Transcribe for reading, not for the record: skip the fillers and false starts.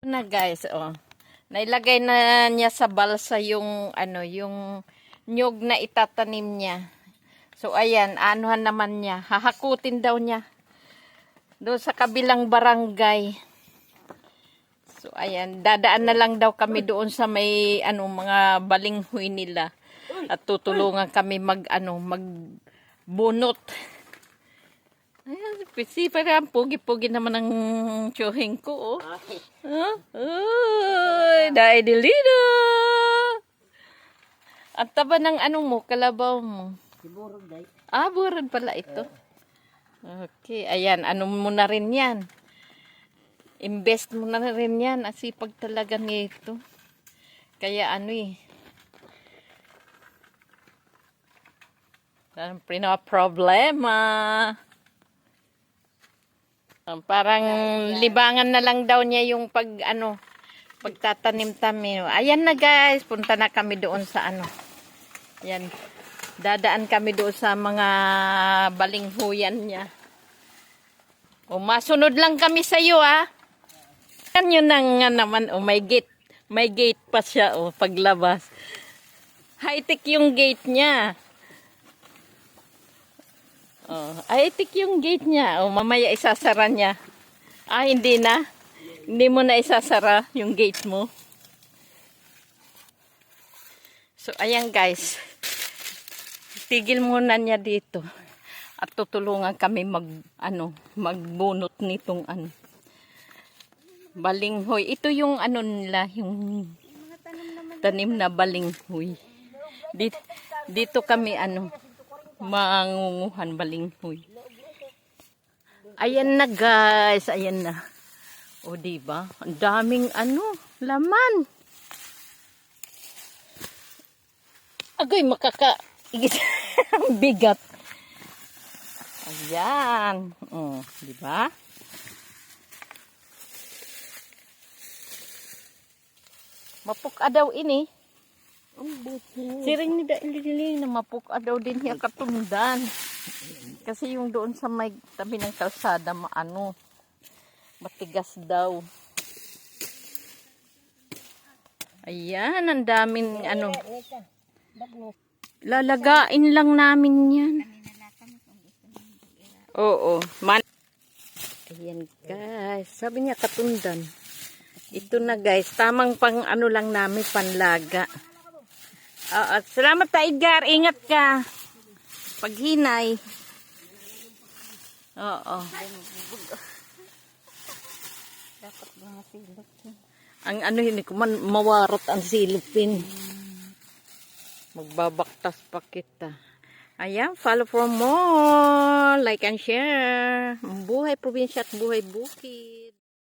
Na guys, oh. Nailagay na niya sa balsa yung yung nyog na itatanim niya. So ayan, anuhan naman niya, hahakutin daw niya doon sa kabilang barangay. So ayan, dadaan na lang daw kami doon sa may mga balinghoy nila at tutulungan kami magbunot. Ayan, si parang pugi-pugi naman ang tsuhing ko, oh. Uy, dahil dilino. Ang taba ng mo, kalabaw mo. Burog day. Ah, burod pala ito. Okay, ayan, mo na rin yan. Invest mo na rin yan. Asipag talaga nito. Kaya problema. Parang libangan na lang daw niya yung pagtatanim-tanim. Ayan na guys, punta na kami doon sa Ayan. Dadaan kami doon sa mga balinghuyan niya. O masunod lang kami sa iyo, ah. Yan yun nga naman, may gate. May gate pa siya, paglabas. High-tech yung gate niya. High-tech yung gate niya. Mamaya isasara niya. Ah, hindi na. Hindi mo na isasara yung gate mo. So, ayan guys. Tigil muna niya dito. At tutulungan kami magbunot nitong balinghoy. Ito yung nila, yung tanim na balinghoy. Dito kami mangunguhan balinghoy. Ayan na guys, ayan na. O diba? Ang daming laman. Agoy, ang bigat. Ayan. Diba? Mapuk daw ini. Siring ni Dailili na mapuk daw din niya katundan. Kasi yung doon sa may tabi ng kalsada matigas daw. Ayan, ang daming lalagain lang namin yan. Oo. Ayan guys, sabi niya katundan. Ito na guys, tamang pang lang namin, panlaga. Salamat Edgar, ingat ka. Paghinay. Oo. Dapat mga silip. Ang hindi ko man mawarot ang silipin. Magbabaktas pa kita. Ayan, follow for more. Like and share. Buhay probinsya at buhay bukid.